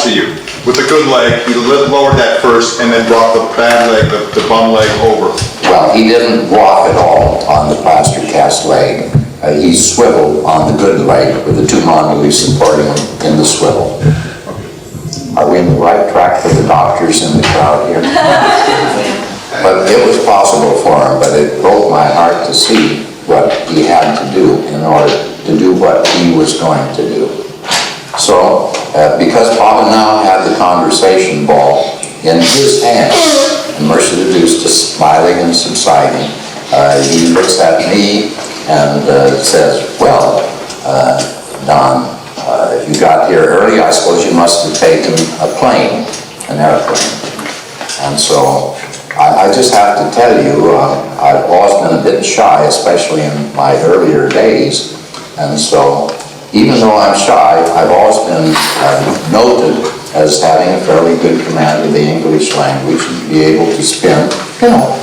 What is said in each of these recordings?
to you? With the good leg, he lowered that first and then brought the bad leg, the bum leg over. Well, he didn't walk at all on the plaster cast leg. He swiveled on the good leg with the two monoliths supporting him in the swivel. Are we in the right track for the doctors in the crowd here? But it was possible for him, but it broke my heart to see what he had to do in order to do what he was going to do. So, because Papa now had the conversation ball in his hands, and Mercer reduced to smiling and subsiding, he looks at me and says, well, Don, you got here early, I suppose you must have taken a plane, an airplane. And so, I just have to tell you, I've always been a bit shy, especially in my earlier days, and so, even though I'm shy, I've always been noted as having a fairly good command of the English language and be able to spin,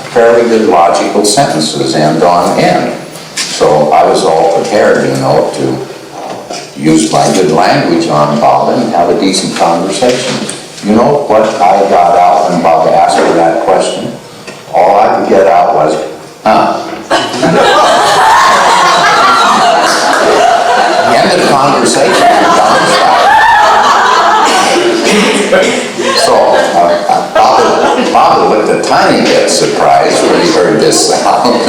fairly good logical sentences end on end. So I was all prepared, to use my good language on Bob and have a decent conversation. You know what I got out when Bob asked me that question? All I could get out was, End of conversation. So, Bob looked a tiny bit surprised when he heard this sound.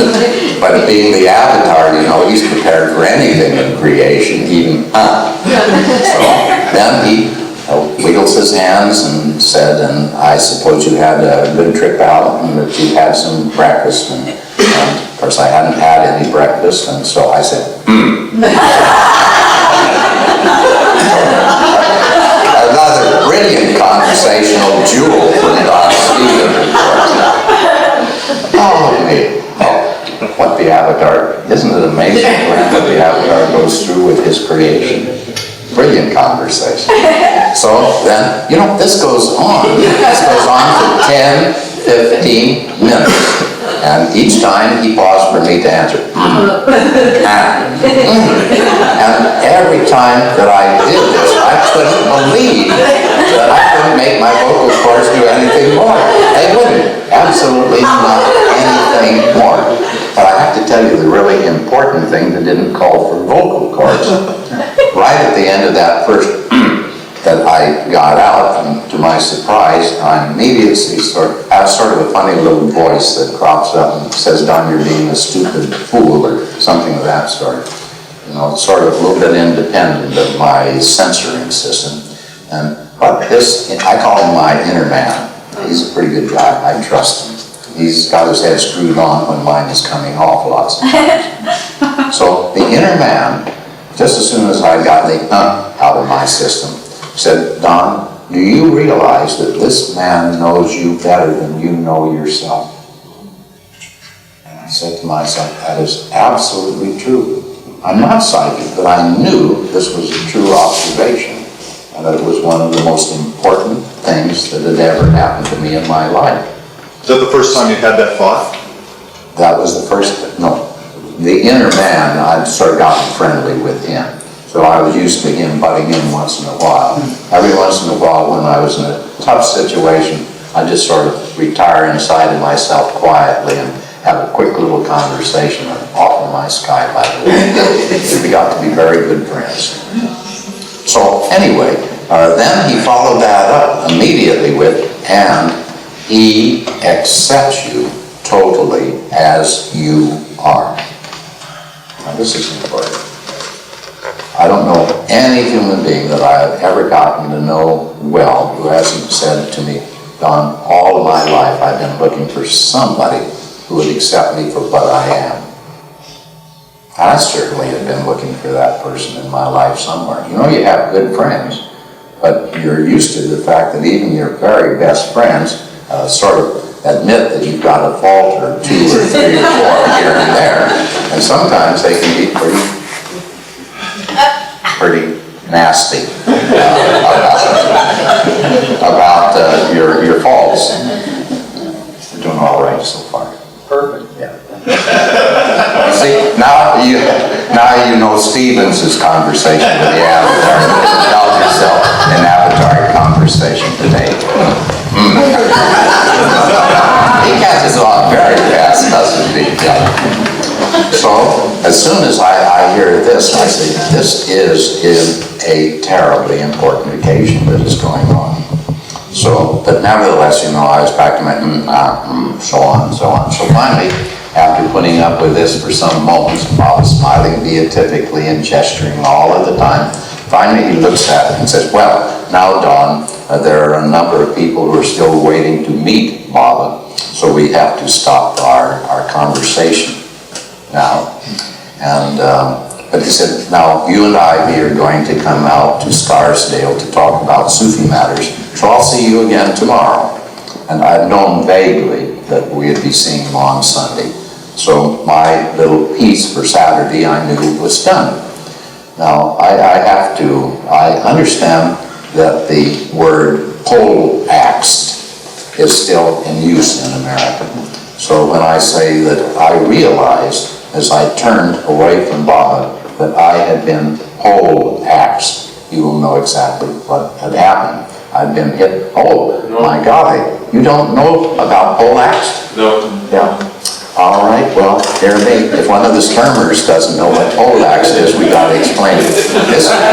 But being the avatar, he's prepared for anything in creation, even So then he wiggles his hands and said, and I suppose you had a good trip out and that you had some breakfast. And of course I hadn't had any breakfast, and so I said, Another brilliant conversational jewel from Don Stephen. What the avatar, isn't it amazing what the avatar goes through with his creation? Brilliant conversation. So then, this goes on. This goes on for 10, 15 minutes. And each time he paused for me to answer. And every time that I did this, I couldn't believe that I couldn't make my vocal cords do anything more. They wouldn't. Absolutely not anything more. But I have to tell you the really important thing that didn't call for vocal cords. Right at the end of that first that I got out, and to my surprise, I immediately have sort of a funny little voice that crops up and says, Don, you're being a stupid fool, or something of that sort. Sort of a little bit independent of my censoring system. But this, I call him my inner man. He's a pretty good guy, I trust him. He's got his head screwed on when mine is coming off lots of times. So the inner man, just as soon as I got the out of my system, said, Don, do you realize that this man knows you better than you know yourself? And I said to myself, that is absolutely true. I'm not psychic, but I knew this was a true observation, and that it was one of the most important things that had ever happened to me in my life. Is that the first time you had that thought? That was the first, no. The inner man, I'd sort of gotten friendly with him. So I was used to him butting in once in a while. Every once in a while when I was in a tough situation, I'd just sort of retire inside of myself quietly and have a quick little conversation and offer my sky by the way. We got to be very good friends. So anyway, then he followed that up immediately with, and he accepts you totally as you are. Now this is important. I don't know any human being that I have ever gotten to know well who hasn't said to me, Don, all of my life I've been looking for somebody who would accept me for what I am. I certainly have been looking for that person in my life somewhere. You have good friends, but you're used to the fact that even your very best friends sort of admit that you've got a fault or 2 or 3 or 4 here and there, and sometimes they can be pretty nasty about your faults. We're doing all right so far. Perfect. Yeah. See, now you know Stevens' conversation with the avatar. Tell yourself an avatar conversation today. He catches on very fast, doesn't he? Yeah. So, as soon as I hear this, I say, this is a terribly important occasion that is going on. So, but nevertheless, you know, I was back to my, so on, so on. So finally, after putting up with this for some moments, Bob smiling beatifically and gesturing all of the time, finally he looks at it and says, well, now Don, there are a number of people who are still waiting to meet Bob, so we have to stop our conversation now. And but he said, now you and I are going to come out to Scarsdale to talk about Sufi matters, so I'll see you again tomorrow. And I'd known vaguely that we'd be seeing him on Sunday, so my little piece for Saturday I knew was done. Now I understand that the word poleaxed is still in use in America. So when I say that I realized as I turned away from Baba that I had been poleaxed, you will know exactly what had happened. I'd been hit. Oh, no. My golly, you don't know about poleaxed? No. Yeah. All right, well, if one of the skirmers doesn't know what poleaxed is, we got to explain it.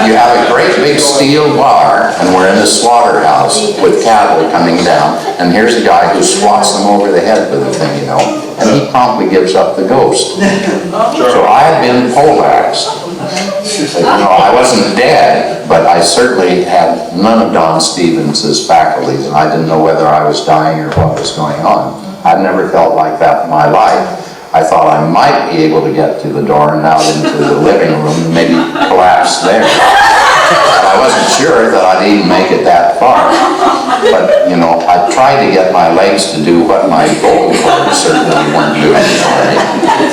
You have a great big steel bar, and we're in a slaughterhouse with cattle coming down, and here's a guy who swats them over the head with the thing, you know, and he promptly gives up the ghost. So I had been poleaxed. You know, I wasn't dead, but I certainly had none of Don Stevens's faculties, and I didn't know whether I was dying or what was going on. I'd never felt like that in my life. I thought I might be able to get to the door and out into the living room and maybe collapse there. But I wasn't sure that I'd even make it that far. But, you know, I tried to get my legs to do what my vocal cords certainly weren't doing for me,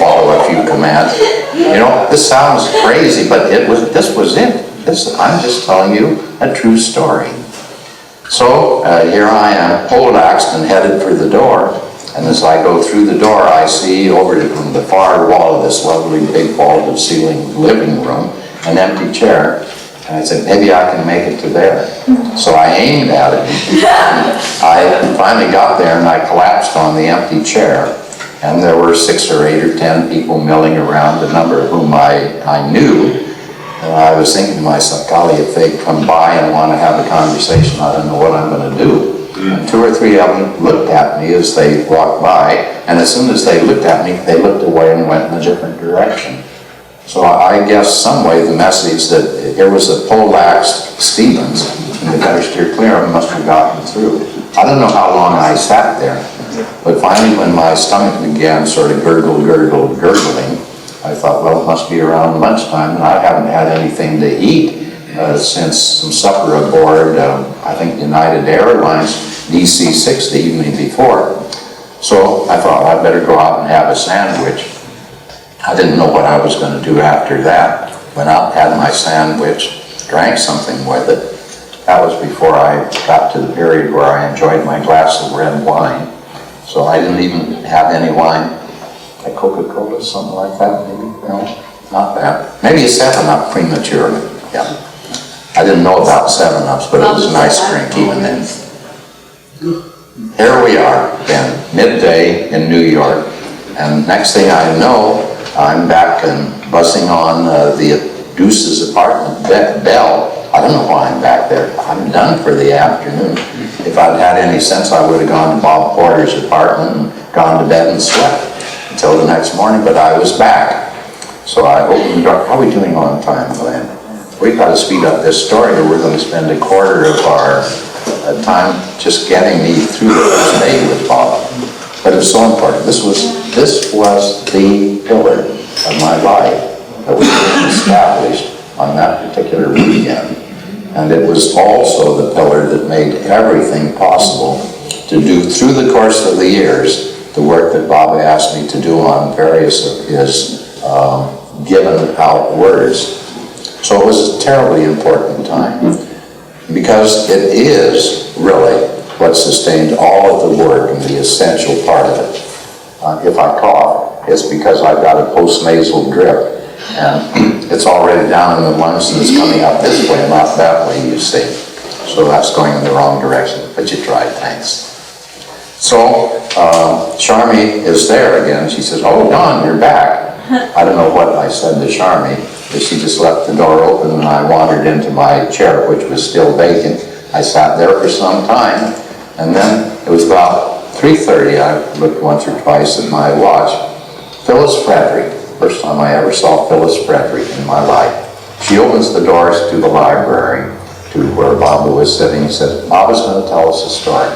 follow a few commands. You know, this sounds crazy, but this was it. I'm just telling you a true story. So here I am, poleaxed and headed for the door. And as I go through the door, I see over from the far wall of this lovely big vaulted ceiling living room an empty chair. And I said, maybe I can make it to there. So I aimed at it. I finally got there and I collapsed on the empty chair. And there were 6 or 8 or 10 people milling around, a number of whom I knew. And I was thinking to myself, golly, if they come by and want to have a conversation, I don't know what I'm going to do. And 2 or 3 of them looked at me as they walked by, and as soon as they looked at me, they looked away and went in a different direction. So I guess some way the message that here was a poleaxed Stevens, and they better steer clear of him, must have gotten through. I don't know how long I sat there, but finally when my stomach began sort of gurgling, I thought, well, it must be around lunchtime, and I haven't had anything to eat since some supper aboard, I think United Airlines DC-6 the evening before. So I thought I'd better go out and have a sandwich. I didn't know what I was going to do after that. Went out, had my sandwich, drank something with it. That was before I got to the period where I enjoyed my glass of red wine. So I didn't even have any wine. Like Coca-Cola, something like that, maybe? No, not that. Maybe a 7-Up prematurely, yeah. I didn't know about 7-Ups, but it was a nice drink even then. Here we are, then, midday in New York, and next thing I know, I'm back and buzzing on the Deuce's apartment bell. I don't know why I'm back there. I'm done for the afternoon. If I'd had any sense, I would have gone to Bob Porter's apartment and gone to bed and slept until the next morning, but I was back. So I opened the door. How are we doing on time, Glenn? We've got to speed up this story or we're going to spend a quarter of our time just getting me through the first day with Bob. But it's so important. This was the pillar of my life that was established on that particular weekend. And it was also the pillar that made everything possible to do through the course of the years the work that Bob asked me to do on various of his given out words. So it was a terribly important time because it is really what sustained all of the work and the essential part of it. If I cough, it's because I've got a postnasal drip and it's already down in the lungs and it's coming up this way, not that way, you see. So that's going in the wrong direction, but you tried, thanks. So, Charmy is there again. She says, oh, Don, you're back. I don't know what I said to Charmy, but she just left the door open and I wandered into my chair, which was still vacant. I sat there for some time, and then it was about 3:30. I looked once or twice at my watch. Phyllis Frederick, first time I ever saw Phyllis Frederick in my life. She opens the doors to the library, to where Baba was sitting, and said, Baba's going to tell us a story.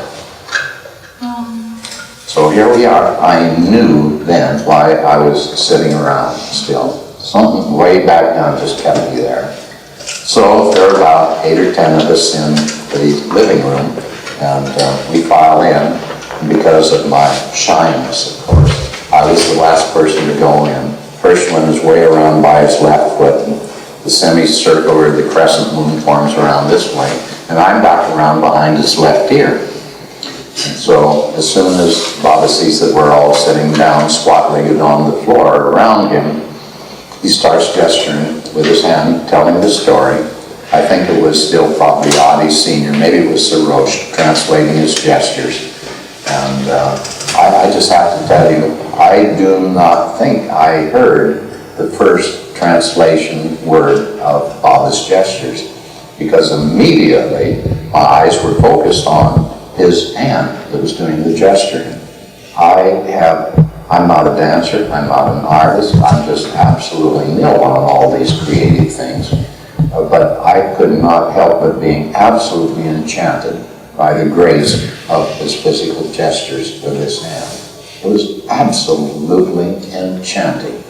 So here we are. I knew then why I was sitting around still. Something way back down just kept me there. So there are about 8 or 10 of us in the living room, and we file in. And because of my shyness, of course, I was the last person to go in. First one is way around by his left foot, and the semicircle or the crescent moon forms around this way, and I'm back around behind his left ear. And so as soon as Baba sees that we're all sitting down, squat-legged on the floor around him, he starts gesturing with his hand, telling the story. I think it was still probably Adi Sr., maybe it was Sarosh, translating his gestures. And I just have to tell you, I do not think I heard the first translation word of Baba's gestures, because immediately my eyes were focused on his hand that was doing the gesturing. I'm not a dancer, I'm not an artist, I'm just absolutely nil on all these creative things. But I could not help but being absolutely enchanted by the grace of his physical gestures with his hand. It was absolutely enchanting.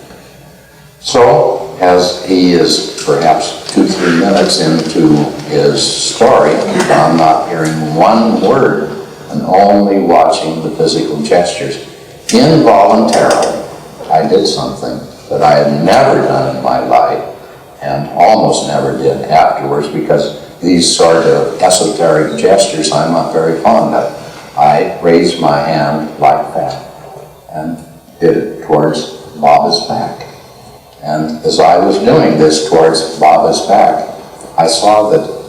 So, as he is perhaps 2-3 minutes into his story, I'm not hearing one word and only watching the physical gestures. Involuntarily, I did something that I had never done in my life and almost never did afterwards, because these sort of esoteric gestures I'm not very fond of. I raised my hand like that and did it towards Baba's back. And as I was doing this towards Baba's back, I saw that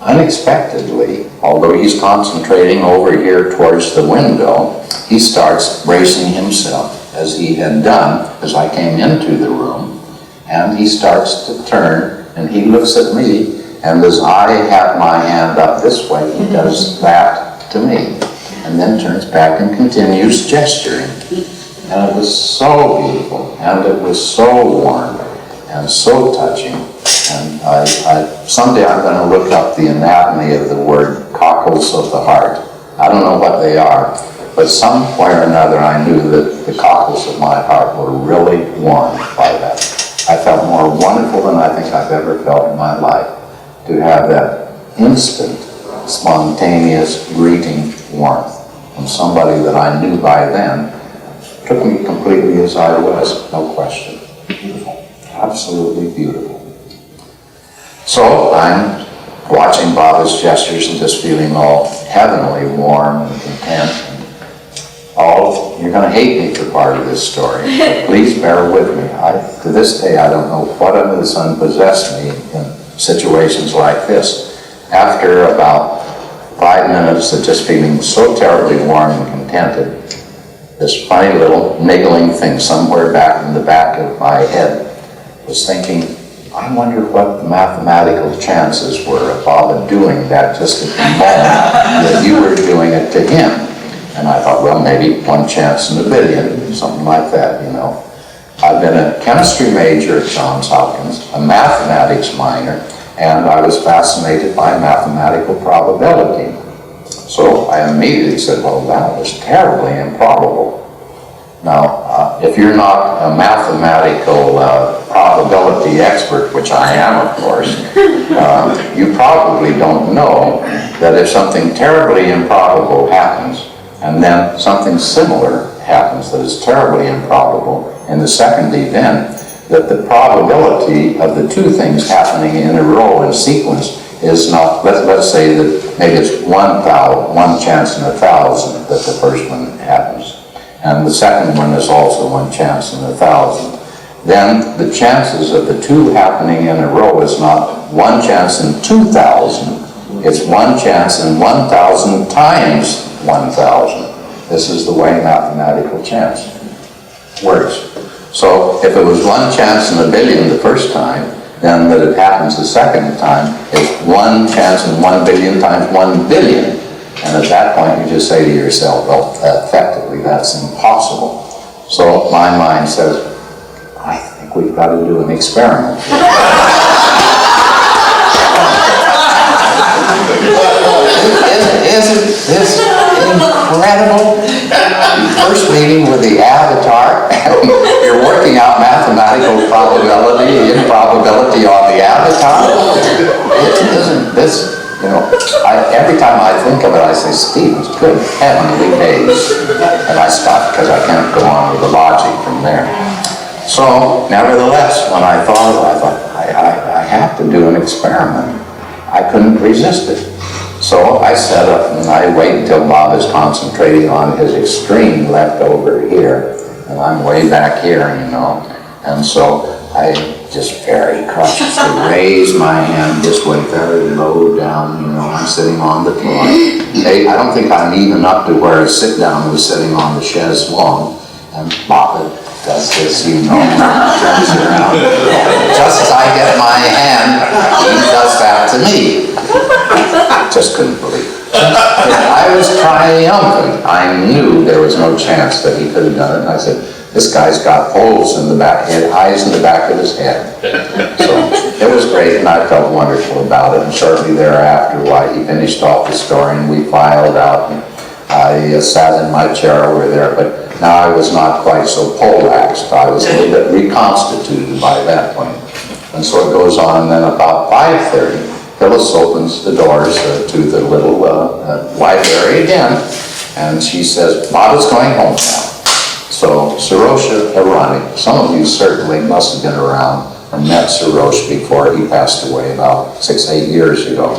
unexpectedly, although he's concentrating over here towards the window, he starts bracing himself, as he had done as I came into the room, and he starts to turn, and he looks at me, and as I have my hand up this way, he does that to me, and then turns back and continues gesturing. And it was so beautiful, and it was so warm, and so touching. And someday I'm going to look up the anatomy of the word cockles of the heart. I don't know what they are, but somewhere or another I knew that the cockles of my heart were really warmed by that. I felt more wonderful than I think I've ever felt in my life, to have that instant, spontaneous greeting warmth from somebody that I knew by then. Took me completely as I was, no question. Beautiful, absolutely beautiful. So I'm watching Baba's gestures and just feeling all heavenly warm and content. You're going to hate me for part of this story, but please bear with me. To this day, I don't know what under the sun possessed me in situations like this. After about 5 minutes of just feeling so terribly warm and contented, this funny little niggling thing somewhere back in the back of my head was thinking, I wonder what the mathematical chances were of Baba doing that just at the moment that you were doing it to him. And I thought, well, maybe 1 chance in a billion, something like that, you know. I've been a chemistry major at Johns Hopkins, a mathematics minor, and I was fascinated by mathematical probability. So I immediately said, well, that was terribly improbable. Now, if you're not a mathematical probability expert, which I am, of course, you probably don't know that if something terribly improbable happens, and then something similar happens that is terribly improbable in the second event, that the probability of the two things happening in a row in sequence is not, let's say that maybe it's 1 chance in 1,000 that the first one happens, and the second one is also 1 chance in 1,000. Then the chances of the two happening in a row is not 1 chance in 2,000, It's 1 chance in 1,000 times 1,000. This is the way mathematical chance works. So if it was 1 chance in a billion the first time, then that it happens the second time, it's 1 chance in 1 billion times 1 billion. And at that point you just say to yourself, well, effectively that's impossible. So my mind says, I think we've got to do an experiment. Isn't this incredible? First meeting with the avatar, you're working out mathematical probability, improbability on the avatar. Isn't this, you know, every time I think of it, I say, Stevens, good heavenly days. And I stop because I can't go on with the logic from there. So, nevertheless, when I thought of it, I thought, I have to do an experiment. I couldn't resist it. So I set up and I wait until Bob is concentrating on his extreme left over here. And I'm way back here, you know. And so I just very cautiously raise my hand this way, very low down, you know. I'm sitting on the floor. I don't think I'm even up to where a sit-down was sitting on the chaise longue. And Bob does this, you know, turns around. Just as I get my hand, he does that to me. Just couldn't believe it. I was triumphant. I knew there was no chance that he could have done it. And I said, this guy's got holes in the back, eyes in the back of his head. So it was great, and I felt wonderful about it. And shortly thereafter, he finished off the story, and we filed out. And I sat in my chair over there, but now I was not quite so poleaxed. I was a little bit reconstituted by that point. And so it goes on, and then about 5:30, Phyllis opens the doors to the little library again, and she says, Bob is going home now. So Sarosha Irani, some of you certainly must have been around and met Sarosha before he passed away about 6-8 years ago.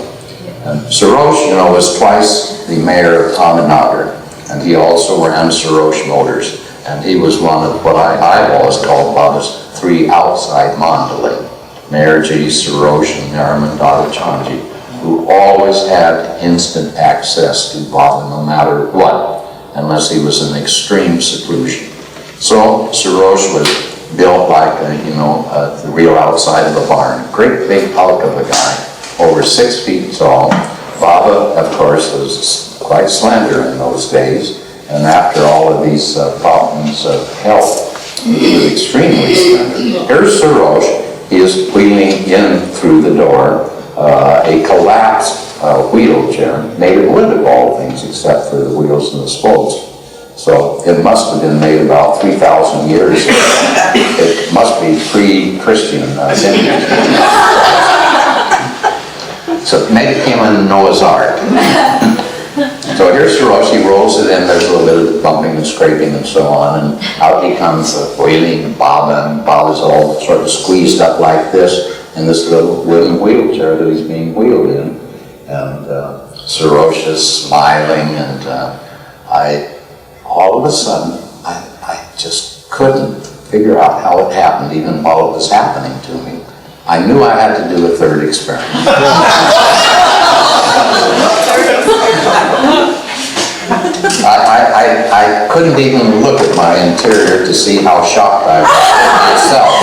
And Sarosha, you know, was twice the mayor of Onondaga, and he also ran Sarosha Motors, and he was one of what I've always called Bob's 3 outside Mandalay. Mayor G. Sarosha and Nariman Dadachanji, who always had instant access to Bob no matter what, unless he was in extreme seclusion. So Sarosha was built like, the real outside of a barn. Great big hulk of a guy, over 6 feet tall. Baba, of course, was quite slender in those days, and after all of these problems of health, he was extremely slender. Here's Sarosha. He is wheeling in through the door a collapsed wheelchair, made of wood of all things except for the wheels and the spokes. So it must have been made about 3,000 years ago. It must be pre-Christian. So maybe it came in Noah's Ark. So here's Sarosha, he rolls it in, there's a little bit of bumping and scraping and so on, and out he comes wheeling Baba, and Baba's all sort of squeezed up like this in this little wooden wheelchair that he's being wheeled in. And Sarosha's smiling, and all of a sudden, I just couldn't figure out how it happened, even while it was happening to me. I knew I had to do a third experiment. I couldn't even look at my interior to see how shocked I was myself.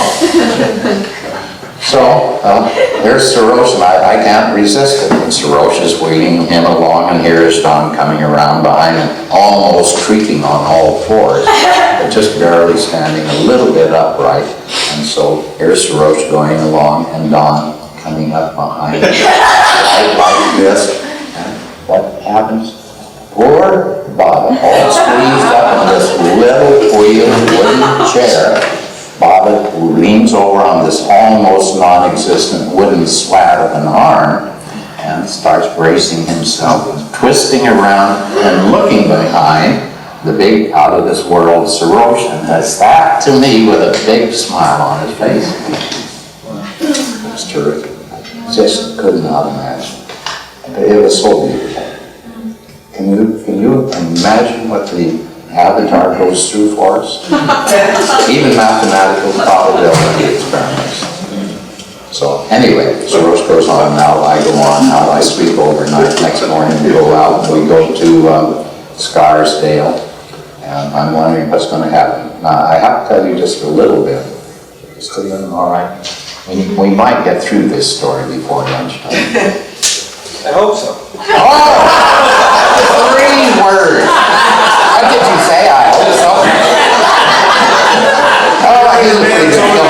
So, there's Sarosha, and I can't resist it. And Sarosha's wheeling him along, and here's Don coming around behind him, almost creeping on all fours, but just barely standing a little bit upright. And so here's Sarosha going along, and Don coming up behind him, like this. And what happens? Poor Baba, all squeezed up in this little wheeled wooden chair. Baba leans over on this almost non-existent wooden slat of an arm and starts bracing himself, twisting around and looking behind the big out-of-this-world Sarosha. And that's that to me with a big smile on his face. It was terrific. Just could not imagine. It was so beautiful. Can you imagine what the Avatar goes through for us? Even mathematical probability experiments. So anyway, Sarosha goes on, now I go on, now I sweep over 9 next morning we go out, we go to Scarsdale, and I'm wondering what's going to happen. Now, I have to tell you just a little bit. Still doing all right? We might get through this story before lunchtime. I hope so. Oh! 3 words! What did you say? I hope so. Oh, he's a pretty good killer.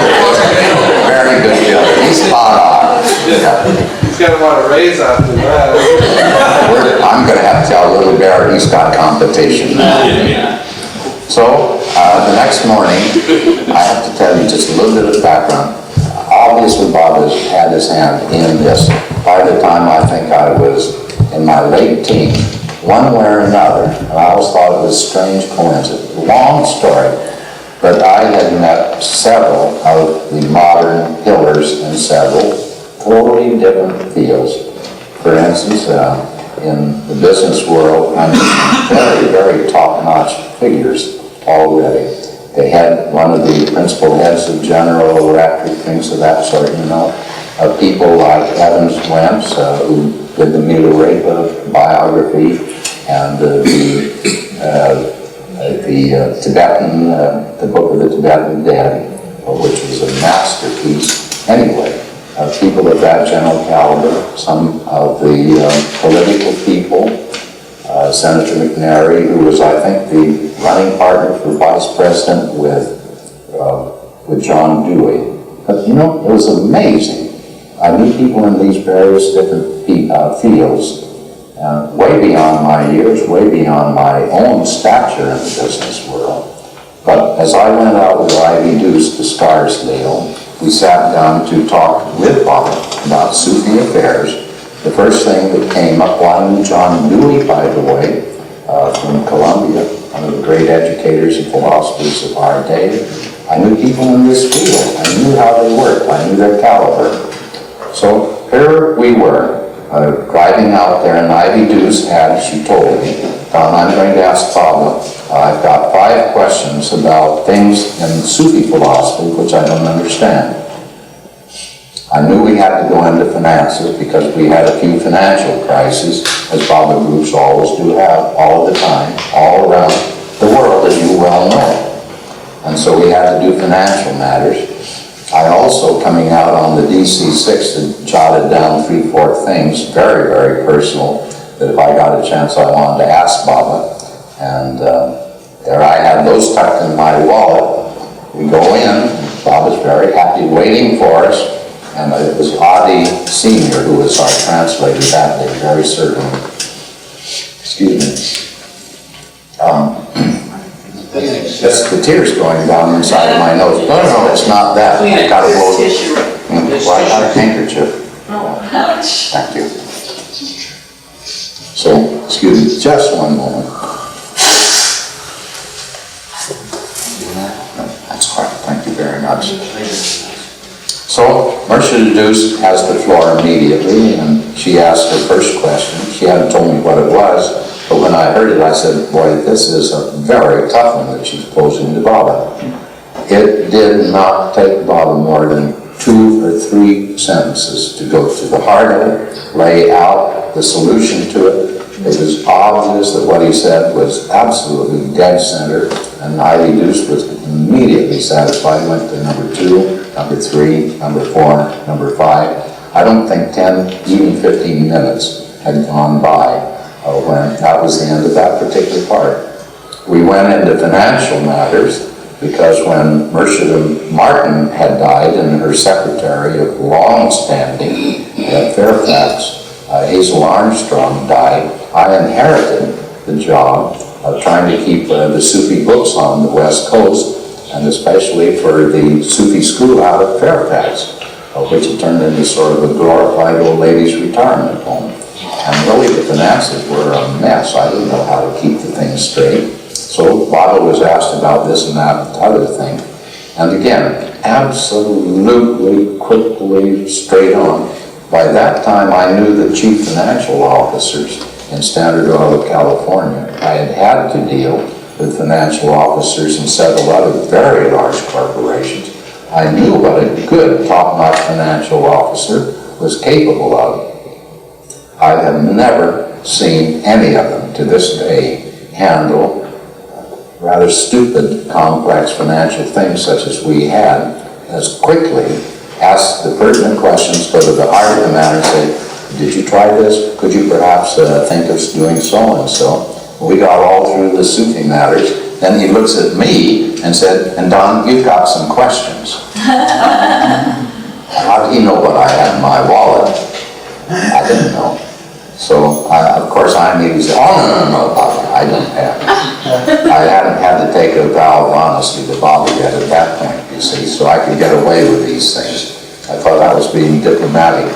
Very good killer. He's spot on. Yeah. He's gonna want to raise after that. I'm going to have to tell Little Bear he's got competition now. So, the next morning, I have to tell you just a little bit of background. Obviously, Bob has had his hand in this. By the time I think I was in my late teens, one way or another, and I always thought it was a strange coincidence. Long story, but I had met several of the modern pillars in several totally different fields. For instance, in the business world, I'm very, very top-notch figures already. They had one of the principal heads of General Electric, things of that sort, you know. People like Evans Wentz, who did the Mila Rapa biography, and the Tibetan, the Book of the Tibetan Dead, which was a masterpiece. Anyway, people of that general caliber, some of the political people, Senator McNary, who was, I think, the running partner for vice president with John Dewey. But, you know, it was amazing. I knew people in these various different fields, way beyond my years, way beyond my own stature in the business world. But as I went out with Ivy Deuce to Scarsdale, we sat down to talk with Bob about Sufi affairs. The first thing that came up, well, I knew John Dewey, by the way, from Columbia, one of the great educators and philosophers of our day. I knew people in this field. I knew how they worked. I knew their caliber. So here we were, driving out there, and Ivy Deuce had, she told me, I'm going to ask Pablo, I've got 5 questions about things in Sufi philosophy which I don't understand. I knew we had to go into finances because we had a few financial crises, as Baba groups always do have, all the time, all around the world, as you well know. And so we had to do financial matters. I also, coming out on the DC-6, had jotted down 3-4 things, very, very personal, that if I got a chance I wanted to ask Baba. And there I had those tucked in my wallet. We go in, Baba's very happy, waiting for us. And it was Adi Sr., who was our translator that day, very certainly. Excuse me. Just the tears going down inside of my nose. No, it's not that. I got to blow. Well, I got a handkerchief. Oh, ouch. Thank you. So, excuse me, just one moment. That's all right. Thank you very much. So, Marcia Deuce has the floor immediately, and she asked her first question. She hadn't told me what it was, but when I heard it, I said, boy, this is a very tough one that she's posing to Baba. It did not take Baba more than 2 or 3 sentences to go to the heart of it, lay out the solution to it. It was obvious that what he said was absolutely dead center, and Ivy Deuce was immediately satisfied, went to number 2, number 3, number 4, number 5. I don't think 10, even 15 minutes had gone by when that was the end of that particular part. We went into financial matters because when Mershida Morton had died and her secretary of long standing at Fairfax, Hazel Armstrong, died, I inherited the job of trying to keep the Sufi books on the West Coast, and especially for the Sufi school out of Fairfax, which had turned into sort of a glorified old ladies' retirement home. And really the finances were a mess. I didn't know how to keep the things straight. So Baba was asked about this and that and other thing. And again, absolutely, quickly, straight on. By that time, I knew the chief financial officers in Standard Oil of California. I had had to deal with financial officers in several other very large corporations. I knew what a good top-notch financial officer was capable of. I have never seen any of them to this day handle rather stupid, complex financial things such as we had, as quickly ask the pertinent questions, go to the heart of the matter and say, did you try this? Could you perhaps think of doing so and so? We got all through the Sufi matters. Then he looks at me and said, and Don, you've got some questions. How did he know what I had in my wallet? I didn't know. So, of course, I immediately said, oh, no, Papa, I don't have it. I hadn't had to take a vow of honesty to Bobby yet at that point, you see, so I could get away with these things. I thought I was being diplomatic.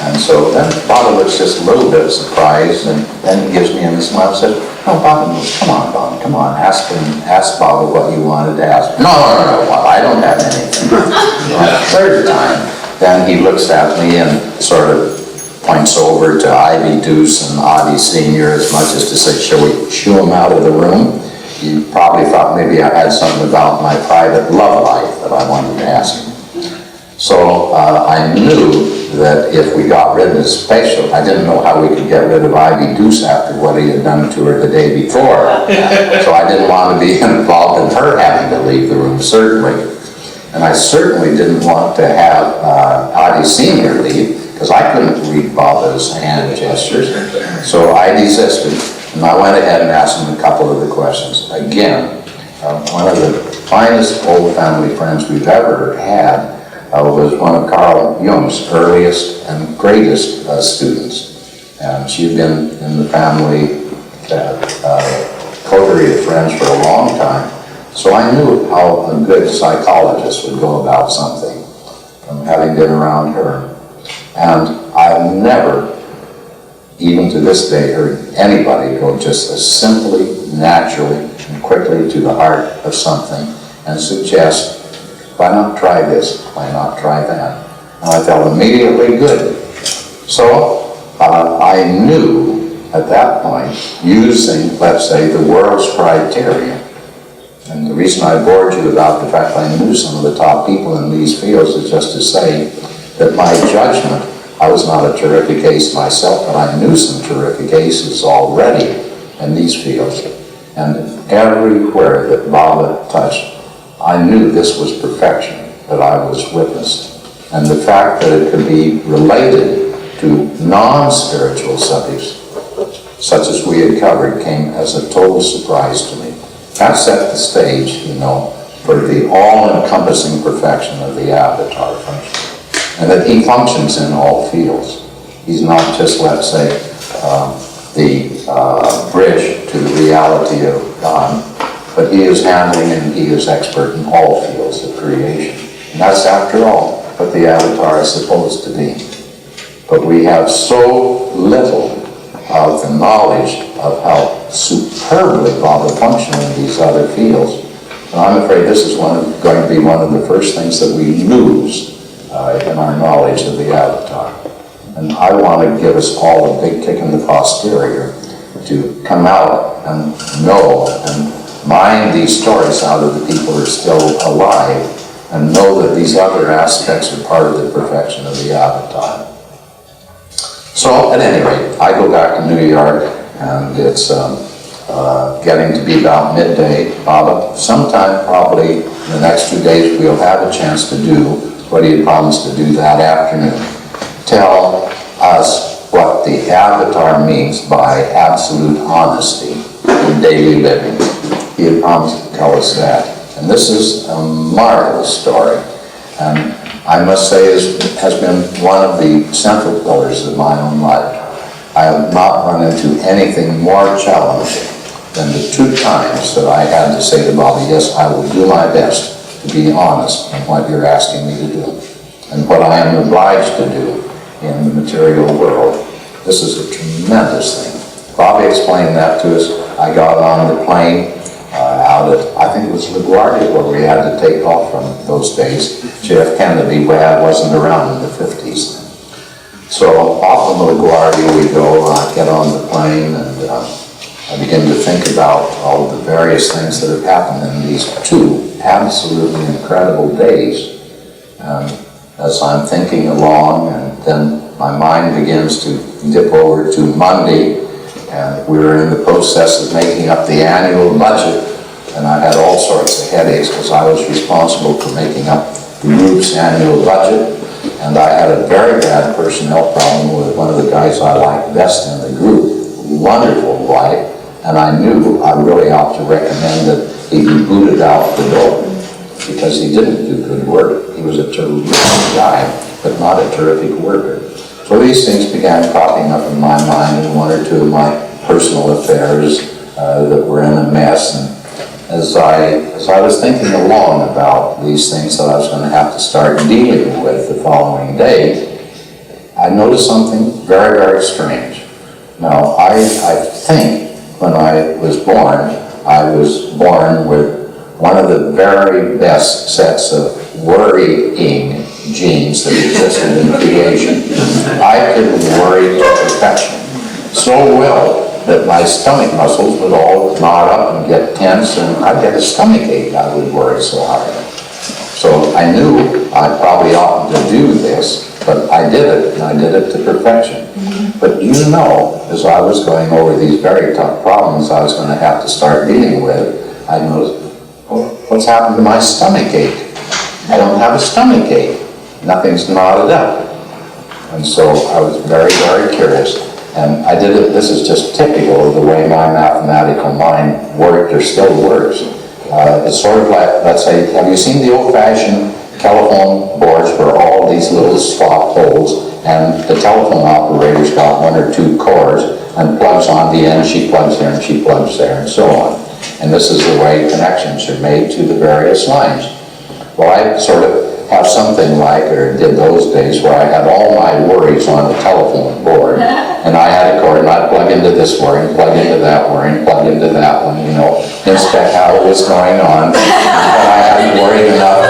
And so then Bobby looks just a little bit surprised, and then he gives me a smile and says, no, Bobby, come on, Bobby, come on, ask Bobby what you wanted to ask. No, I don't have anything. The third time, then he looks at me and sort of points over to Ivy Deuce and Audie Sr. as much as to say, shall we shoo him out of the room? He probably thought maybe I had something about my private love life that I wanted to ask him. So I knew that if we got rid of his facial, I didn't know how we could get rid of Ivy Deuce after what he had done to her the day before. So I didn't want to be involved in her having to leave the room, certainly. And I certainly didn't want to have Audie Sr. leave, because I couldn't read Baba's hand gestures. So I desisted, and I went ahead and asked him a couple of the questions. Again, one of the finest old family friends we've ever had was one of Carl Jung's earliest and greatest students. And she'd been in the family coterie of friends for a long time. So I knew how a good psychologist would go about something from having been around her. And I've never, even to this day, heard anybody go just as simply, naturally, and quickly to the heart of something and suggest, why not try this? Why not try that? And I felt immediately good. So I knew at that point, using, let's say, the world's criteria. And the reason I bored you about the fact I knew some of the top people in these fields is just to say that my judgment, I was not a terrific ace myself, but I knew some terrific aces already in these fields. And everywhere that Baba touched, I knew this was perfection that I was witnessing. And the fact that it could be related to non-spiritual subjects, such as we had covered, came as a total surprise to me. That set the stage, you know, for the all-encompassing perfection of the avatar function. And that he functions in all fields. He's not just, let's say, the bridge to the reality of God, but he is handling and he is expert in all fields of creation. And that's, after all, what the avatar is supposed to be. But we have so little of the knowledge of how superbly Baba functions in these other fields. And I'm afraid this is going to be one of the first things that we lose in our knowledge of the avatar. And I want to give us all a big kick in the posterior to come out and know and mine these stories out of the people who are still alive and know that these other aspects are part of the perfection of the avatar. So, at any rate, I go back to New York, and it's getting to be about midday. Baba, sometime probably in the next 2 days, we'll have a chance to do what he had promised to do that afternoon. Tell us what the avatar means by absolute honesty in daily living. He had promised to tell us that. And this is a marvelous story. And I must say has been one of the central pillars of my own life. I have not run into anything more challenging than the 2 times that I had to say to Bobby, yes, I will do my best to be honest in what you're asking me to do and what I am obliged to do in the material world. This is a tremendous thing. Bobby explained that to us. I got on the plane out at, I think it was LaGuardia, where we had to take off from those days. J.F. Kennedy wasn't around in the 50s. So off from LaGuardia we go, get on the plane, and I begin to think about all the various things that have happened in these 2 absolutely incredible days. As I'm thinking along, and then my mind begins to dip over to Monday, And we were in the process of making up the annual budget, and I had all sorts of headaches because I was responsible for making up the group's annual budget, and I had a very bad personnel problem with one of the guys I liked best in the group, wonderful guy, and I knew I really ought to recommend that he be booted out the door because he didn't do good work. He was a terrific guy, but not a terrific worker. So these things began popping up in my mind in one or two of my personal affairs that were in a mess. And as I was thinking along about these things that I was going to have to start dealing with the following day, I noticed something very, very strange. Now, I think when I was born with one of the very best sets of worrying genes that existed in creation. I could worry to perfection so well that my stomach muscles would all knot up and get tense, and I'd get a stomach ache. I would worry so hard. So I knew I probably oughtn't to do this, but I did it, and I did it to perfection. But you know, as I was going over these very tough problems I was going to have to start dealing with, I noticed, well, what's happened to my stomach ache? I don't have a stomach ache. Nothing's knotted up. And so I was very, very curious. And I did it, this is just typical of the way my mathematical mind worked or still works. It's sort of like, let's say, have you seen the old-fashioned telephone boards where all these little slot holes and the telephone operator's got one or two cords and plugs on the end, she plugs there and she plugs there and so on. And this is the way connections are made to the various lines. Well, I sort of have something like, or did those days, where I had all my worries on the telephone board, and I had a cord, and I'd plug into this worry, and plug into that worry, and plug into that one, you know, inspect how it was going on. But I hadn't worried enough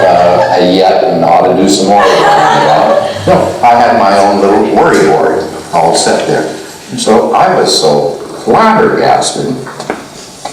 yet, and ought to do some more worrying about it. No, I had my own little worry board all set there. So I was so flabbergasted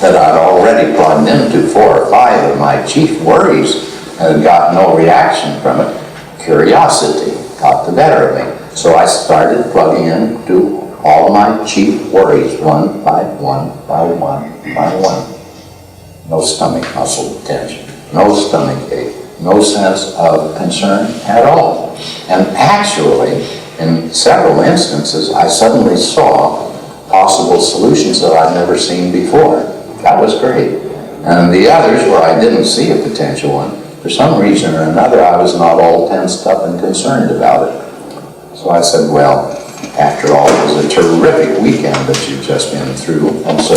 that I'd already plugged into 4 or 5 of my chief worries and had got no reaction from it. Curiosity got the better of me. So I started plugging into all of my chief worries, one by one, by one, by one. No stomach muscle tension, no stomach ache, no sense of concern at all. And actually, in several instances, I suddenly saw possible solutions that I'd never seen before. That was great. And the others where I didn't see a potential one, for some reason or another, I was not all tensed up and concerned about it. So I said, well, after all, it was a terrific weekend that you've just been through. And so,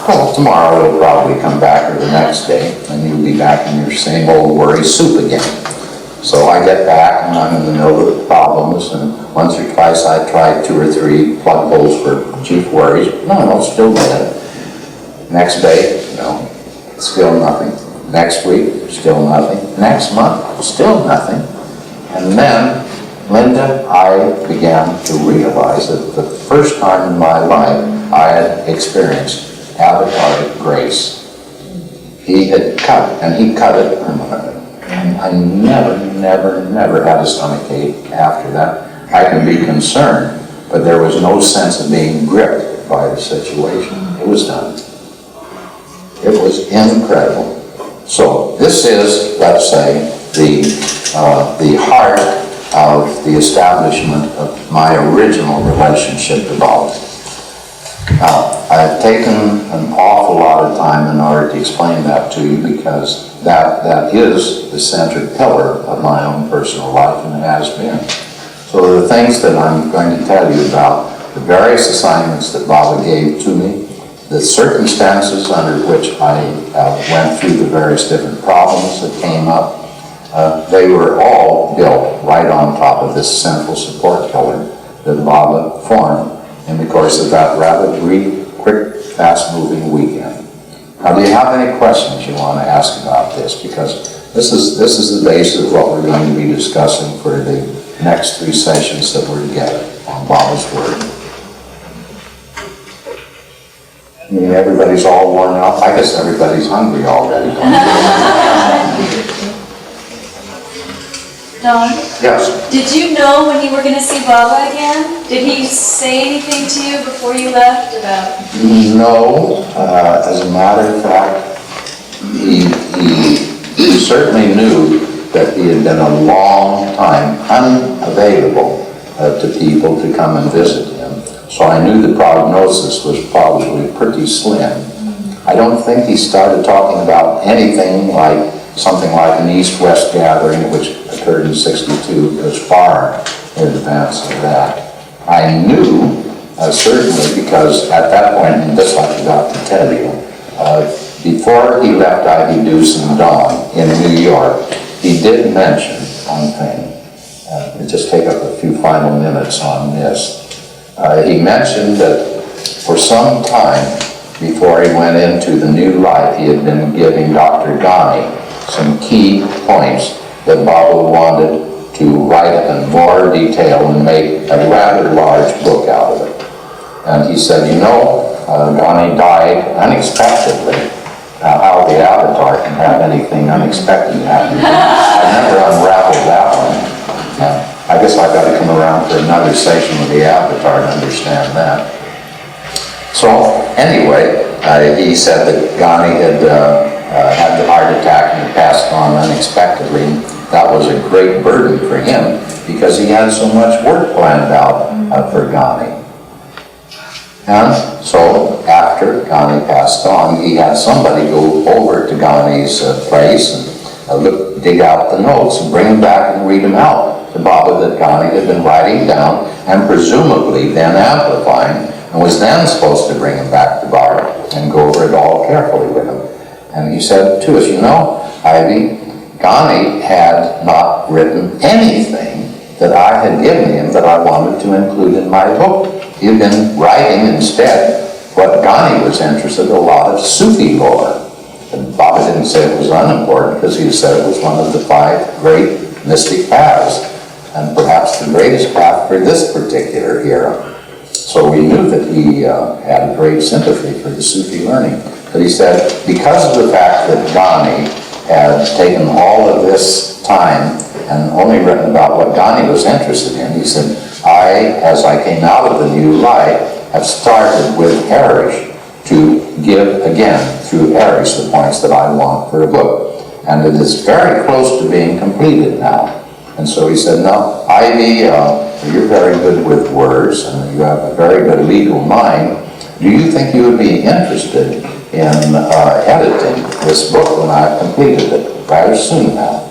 well, tomorrow you'll probably come back, or the next day, and you'll be back in your same old worry soup again. So I get back, and I'm in the middle of the problems, and once or twice I tried 2 or 3 plug holes for chief worries. No, still dead. Next day, no, still nothing. Next week, still nothing. Next month, still nothing. And then, Linda, I began to realize that the first time in my life I had experienced avatar grace. He had cut, and he cut it permanently. And I never had a stomach ache after that. I can be concerned, but there was no sense of being gripped by the situation. It was done. It was incredible. So this is, let's say, the heart of the establishment of my original relationship with art. Now, I've taken an awful lot of time in order to explain that to you, because that is the centered pillar of my own personal life, and has been. So the things that I'm going to tell you about, the various assignments that Baba gave to me, the circumstances under which I went through the various different problems that came up, they were all built right on top of this central support pillar that Baba formed in the course of that rather brief, quick, fast-moving weekend. Now, do you have any questions you want to ask about this? Because this is the basis of what we're going to be discussing for the next 3 sessions that we're together on Baba's Word. I mean, everybody's all worn out. I guess everybody's hungry already. Don, Yes. did you know when you were going to see Baba again? Did he say anything to you before you left about? No, as a matter of fact, he certainly knew that he had been a long time unavailable to people to come and visit him. So I knew the prognosis was probably pretty slim. I don't think he started talking about anything like something like an East-West gathering, which occurred in '62. It was far in advance of that. I knew, certainly, because at that point, and this I forgot to tell you, before he left Ivy Deuce and Dawn in New York, he did mention one thing. We'll just take up a few final minutes on this. He mentioned that for some time before he went into the new life, he had been giving Dr. Ghani some key points that Baba wanted to write in more detail and make a rather large book out of it. And he said, you know, Ghani died unexpectedly. How the Avatar can have anything unexpected happen. I never unraveled that one. I guess I've got to come around for another session with the Avatar to understand that. So, anyway, he said that Ghani had had the heart attack and passed on unexpectedly. That was a great burden for him because he had so much work planned out for Ghani. And so, after Ghani passed on, he had somebody go over to Ghani's place and dig out the notes and bring them back and read them out to Baba that Ghani had been writing down and presumably then amplifying, and was then supposed to bring him back to Baba and go over it all carefully with him. And he said to us, you know, Ivy, Ghani had not written anything that I had given him that I wanted to include in my book. He had been writing instead what Ghani was interested in, a lot of Sufi lore. And Baba didn't say it was unimportant because he said it was one of the 5 great mystic paths, and perhaps the greatest path for this particular era. So we knew that he had a great sympathy for the Sufi learning. But he said, because of the fact that Ghani had taken all of this time and only written about what Ghani was interested in, he said, as I came out of the new life, have started with Arish to give again through Arish the points that I want for a book. And it is very close to being completed now. And so he said, no, Ivy, you're very good with words and you have a very good legal mind. Do you think you would be interested in editing this book when I've completed it rather soon now?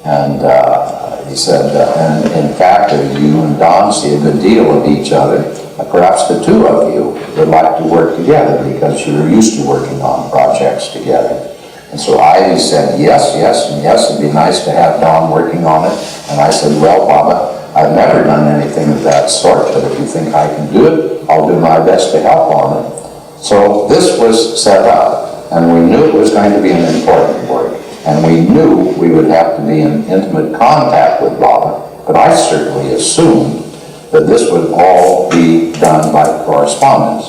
And he said, and in fact, you and Don see a good deal of each other. Perhaps the two of you would like to work together because you're used to working on projects together. And so Ivy said, yes, and yes, it'd be nice to have Don working on it. And I said, well, Baba, I've never done anything of that sort, but if you think I can do it, I'll do my best to help on it. So this was set up, and we knew it was going to be an important work. And we knew we would have to be in intimate contact with Baba, but I certainly assumed that this would all be done by correspondence.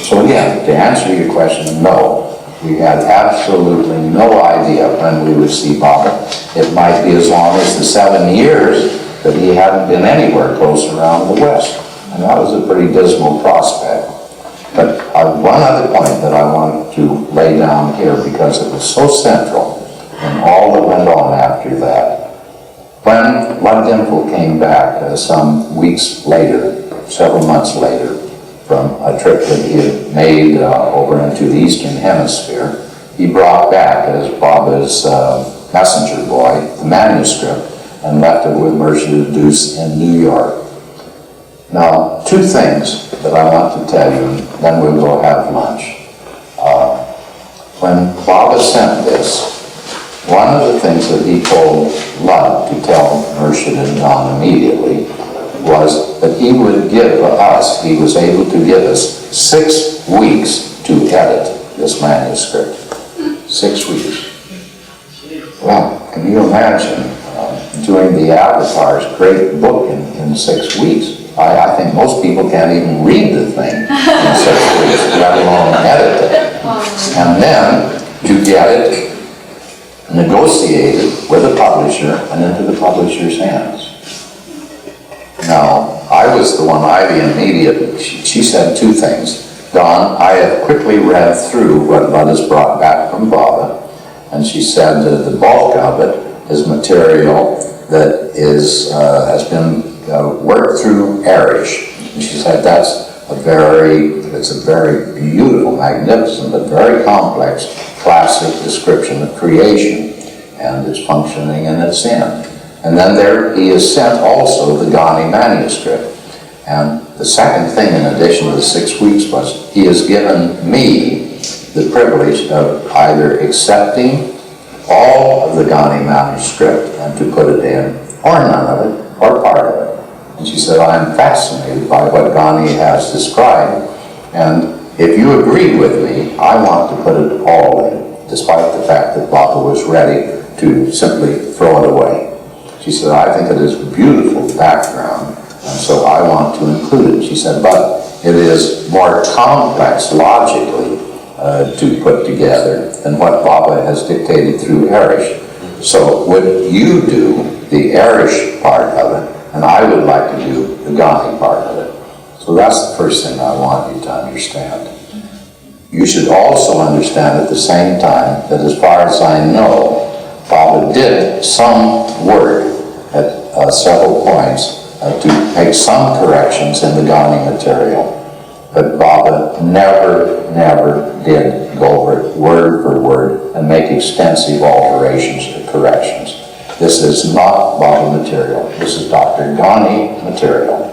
So again, to answer your question, no. We had absolutely no idea when we would see Baba. It might be as long as the 7 years that he hadn't been anywhere close around the West. And that was a pretty dismal prospect. But one other point that I wanted to lay down here, because it was so central in all that went on after that. When Lud Dimple came back some weeks later, several months later, from a trip that he had made over into the Eastern Hemisphere, he brought back as Baba's messenger boy the manuscript and left it with Murshid Deuce in New York. Now, 2 things that I want to tell you, and then we'll go have lunch. When Baba sent this, one of the things that he told Lud to tell Murshid and Don immediately was that he would give us, he was able to give us 6 weeks to edit this manuscript. 6 weeks. Well, can you imagine doing the Avatar's great book in 6 weeks? I think most people can't even read the thing in 6 weeks, let alone edit it. And then to get it negotiated with the publisher and into the publisher's hands. Now, I was the one, Ivy, immediately, she said two things. Don, I have quickly read through what Bud has brought back from Baba, and she said that the bulk of it is material that has been worked through Arish. And she said it's a very beautiful, magnificent, but very complex classic description of creation and its functioning and its end. And then he has sent also the Ghani manuscript. And the second thing, in addition to the 6 weeks, was he has given me the privilege of either accepting all of the Ghani manuscript and to put it in, or none of it, or part of it. And she said, I am fascinated by what Ghani has described, and if you agree with me, I want to put it all in, despite the fact that Baba was ready to simply throw it away. She said, I think it is beautiful background, and so I want to include it. She said, but it is more complex logically to put together than what Baba has dictated through Arish. So would you do the Arish part of it, and I would like to do the Ghani part of it. So that's the first thing I want you to understand. You should also understand at the same time that as far as I know, Baba did some work at several points to make some corrections in the Ghani material, but Baba never did go over it word for word and make extensive alterations or corrections. This is not Baba material. This is Dr. Ghani material.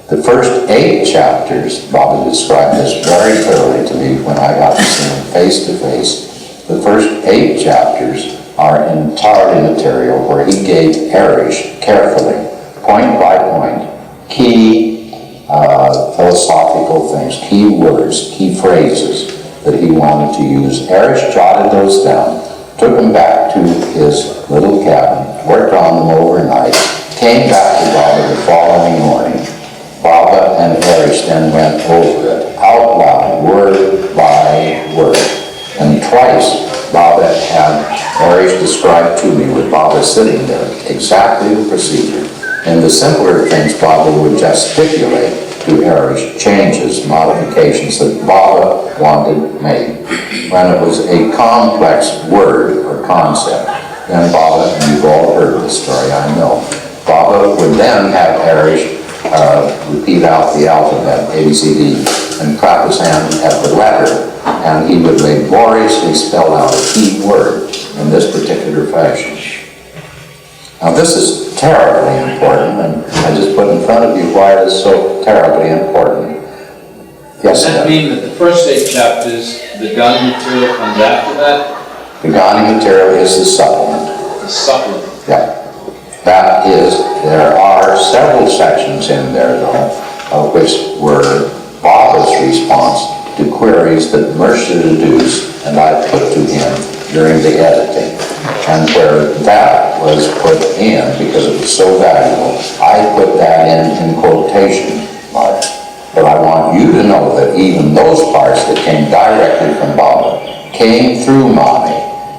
The first 8 chapters, Baba described this very clearly to me when I got to see him face to face. The first 8 chapters are entirely material where he gave Arish carefully, point by point, key philosophical things, key words, key phrases that he wanted to use. Arish jotted those down, took them back to his little cabin, worked on them overnight, came back to Baba the following morning. Baba and Arish then went over it, out loud, word by word. And twice Baba had Arish describe to me with Baba sitting there, exactly the procedure. In the simpler things, Baba would gesticulate to Arish changes, modifications that Baba wanted made. When it was a complex word or concept, then Baba, and you've all heard the story, I know, Baba would then have Arish repeat out the alphabet, ABCD, and clap his hand at the letter, and he would laboriously spell out a key word in this particular fashion. Now this is terribly important, and I just put in front of you why it is so terribly important. Yes, Does that mean that the first 8 chapters, the Ghani material comes after that? the Ghani material is the supplement. The supplement. Yeah. That is, there are several sections in there, though, which were Baba's response to queries that Mercer deduced and I put to him during the editing. And where that was put in, because it was so valuable, I put that in quotation marks. But I want you to know that even those parts that came directly from Baba came through Mani.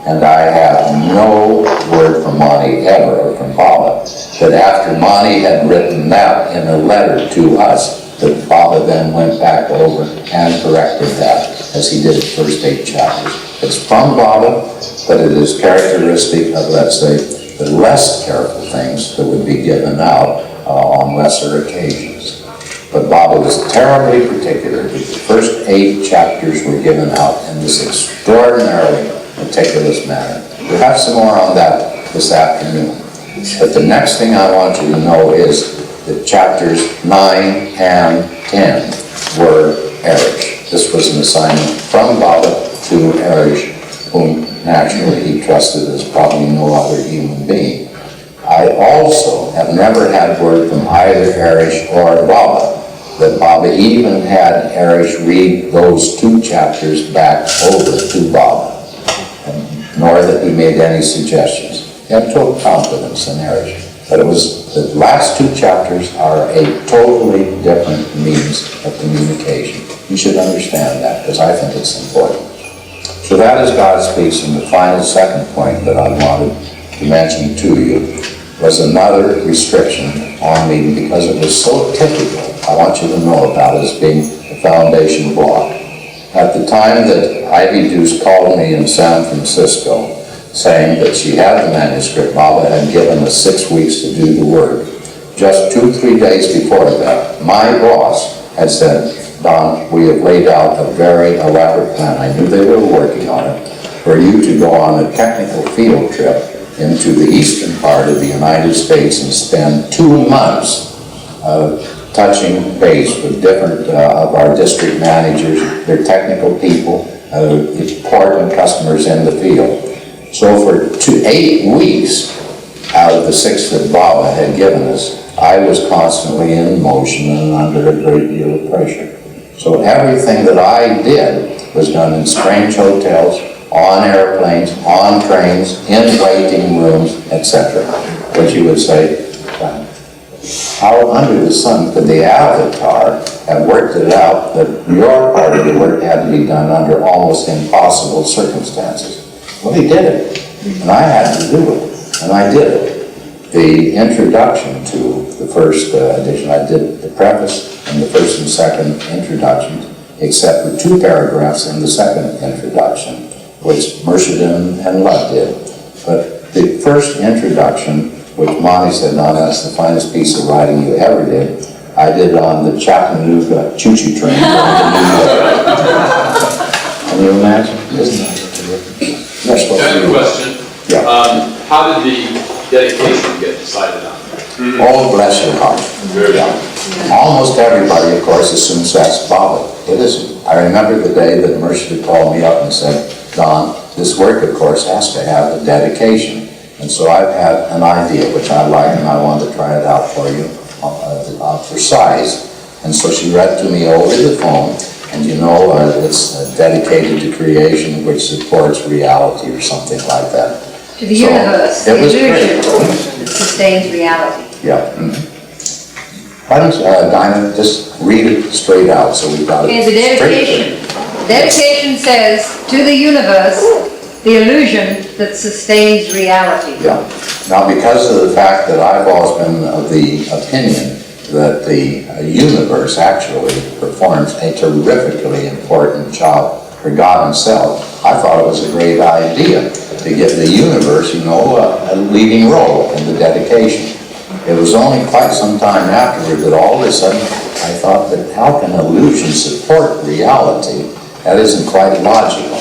And I have no word from Mani ever, or from Baba, that after Mani had written that in a letter to us, that Baba then went back over and corrected that, as he did the first 8 chapters. It's from Baba, but it is characteristic of, let's say, the less careful things that would be given out on lesser occasions. But Baba was terribly particular that the first 8 chapters were given out in this extraordinarily meticulous manner. We'll have some more on that this afternoon. But the next thing I want you to know is that chapters 9 and 10 were Arish. This was an assignment from Baba to Arish, whom naturally he trusted as probably no other human being. I also have never had word from either Arish or Baba that Baba even had Arish read those 2 chapters back over to Baba, nor that he made any suggestions. He had total confidence in Arish. But it was, the last 2 chapters are a totally different means of communication. You should understand that, because I think it's important. So that is God's peace. And the final second point that I wanted to mention to you was another restriction on me because it was so typical. I want you to know about it as being a foundation block. At the time that Ivy Deuce called me in San Francisco saying that she had the manuscript, Baba had given us 6 weeks to do the work. Just 2-3 days before that, my boss had said, Don, we have laid out a very elaborate plan. I knew they were working on it for you to go on a technical field trip into the eastern part of the United States and spend 2 months touching base with different of our district managers, their technical people, important customers in the field. So for 8 weeks out of the 6 that Baba had given us, I was constantly in motion and under a great deal of pressure. So everything that I did was done in strange hotels, on airplanes, on trains, in waiting rooms, etc. Which you would say, how under the sun could the Avatar have worked it out that your part of the work had to be done under almost impossible circumstances? Well, he did it, and I had to do it, and I did it. The introduction to the first edition, I did the preface and the first and second introductions, except for 2 paragraphs in the second introduction, which Mershid and Ludd did. But the first introduction, which Monty said, no, that's the finest piece of writing you ever did, I did on the Chattanooga choo-choo train. Can you imagine? Isn't that terrific? That's what I have a question. Yeah. How did the dedication get decided on? Oh, bless your heart. Yeah. Almost everybody, of course, assumes that's Baba. It isn't. I remember the day that Mercer called me up and said, Don, this work, of course, has to have a dedication. And so I've had an idea, which I like, and I want to try it out for you for size. And so she read to me over the phone, and you know, it's dedicated to creation, which supports reality or something like that. To the So, universe, it the was illusion great. that sustains reality. Yeah. Why don't you, Dinah, just read it straight out so we've got it Okay, the dedication. The dedication says, to the universe, the illusion that sustains reality. Yeah. Now, because of the fact that I've always been of the opinion that the universe actually performs a terrifically important job for God himself, I thought it was a great idea to give the universe, you know, a leading role in the dedication. It was only quite some time afterward that all of a sudden I thought that how can illusion support reality? That isn't quite logical.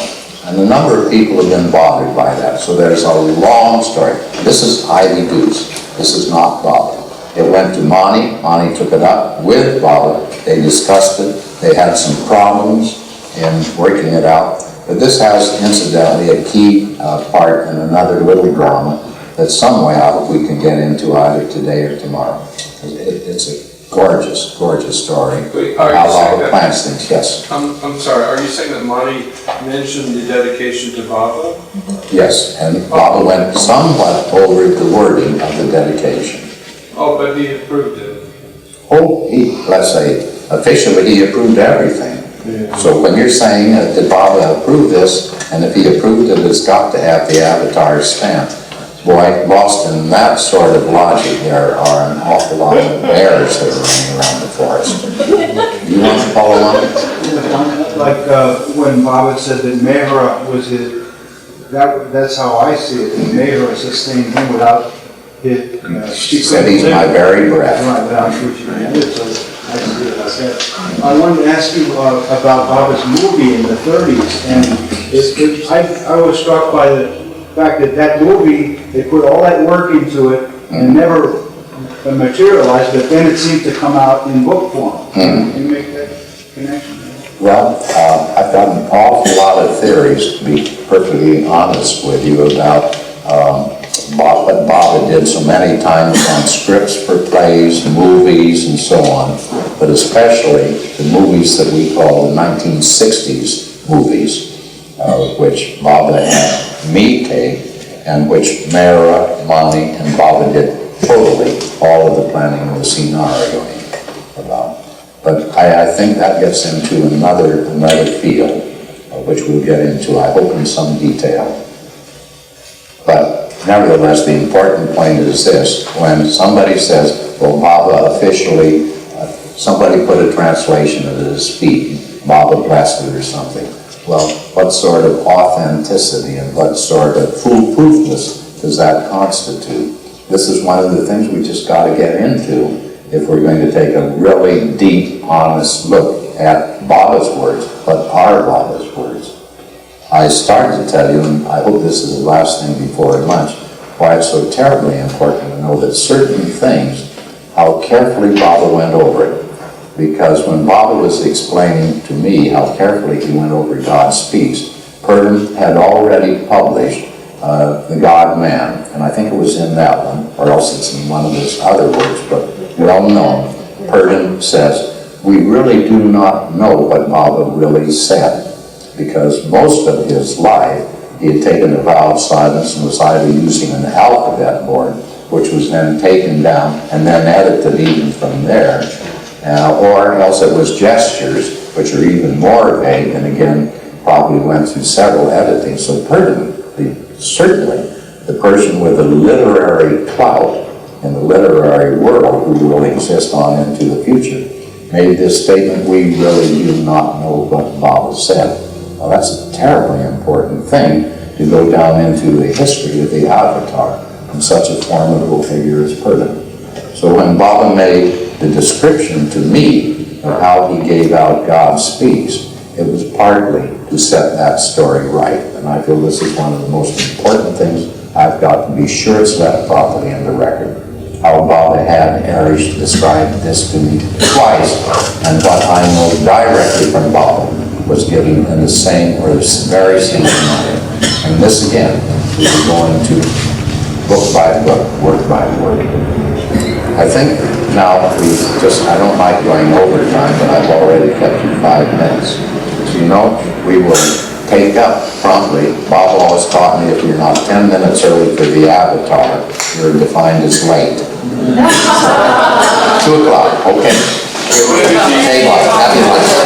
And a number of people have been bothered by that. So there's a long story. This is Ivy Deuce. This is not Baba. It went to Monty. Monty took it up with Baba. They discussed it. They had some problems in working it out. But this has, incidentally, a key part in another little drama that some way I hope we can get into either today or tomorrow. It's a gorgeous, gorgeous story. Wait, are you how saying Baba that- plans things. Yes, I'm sorry, are you saying that Monty mentioned the dedication to Baba? yes. And Baba went somewhat over the wording of the dedication. Oh, but he approved it. Oh, let's say, officially he approved everything. Yeah. So when you're saying that Baba approved this, and if he approved it, it's got to have the Avatar stamp. Boy, lost in that sort of logic, there are an awful lot of bears that are running around the forest. You want to follow on? Like when Baba said that Mehera was his, that's how I see it, that Mehera sustained him without it. She said he's my very breath. Right, without which you can live, so I see it like that. I wanted to ask you about Baba's movie in the 30s, and I was struck by the fact that that movie, they put all that work into it and never materialized, but then it seemed to come out in book form. Can you make that connection? Well, I've got an awful lot of theories, to be perfectly honest with you, about what Baba did so many times on scripts for plays, movies, and so on, but especially the movies that we call the 1960s movies, which Baba had me take, and which Mehera, Monty, and Baba did totally all of the planning and the scenarioing about. But I think that gets into another field, which we'll get into, I hope, in some detail. But nevertheless, the important point is this: when somebody says, well, Baba officially, somebody put a translation of his feet, Baba blessed it or something. Well, what sort of authenticity and what sort of foolproofness does that constitute? This is one of the things we just got to get into if we're going to take a really deep, honest look at Baba's words, but our Baba's words. I started to tell you, and I hope this is the last thing before lunch, why it's so terribly important to know that certain things, how carefully Baba went over it. Because when Baba was explaining to me how carefully he went over God Speaks, Purdom had already published The God-Man, and I think it was in that one, or else it's in one of his other works, but well known. Purdom says, we really do not know what Baba really said, because most of his life he had taken a vow of silence and was either using an alphabet board, which was then taken down and then edited even from there, or else it was gestures, which are even more vague, and again, probably went through several editings. So Purdom, certainly the person with the literary clout in the literary world who will exist on into the future, made this statement, we really do not know what Baba said. Well, that's a terribly important thing to go down into the history of the Avatar in such a formidable figure as Purdom. So when Baba made the description to me of how he gave out God Speaks, it was partly to set that story right. And I feel this is one of the most important things I've got to be sure it's left properly in the record. How Baba had Arish describe this to me twice, and what I know directly from Baba was given in the same or the very same manner. And this again, is going to book by book, word by word. I think now I don't like going over time, but I've already kept you 5 minutes. So you know, we will take up promptly. Bob always taught me if you're not 10 minutes early for the Avatar, you're defined as late. 2 o'clock, okay. Hey, Bob, happy lunch.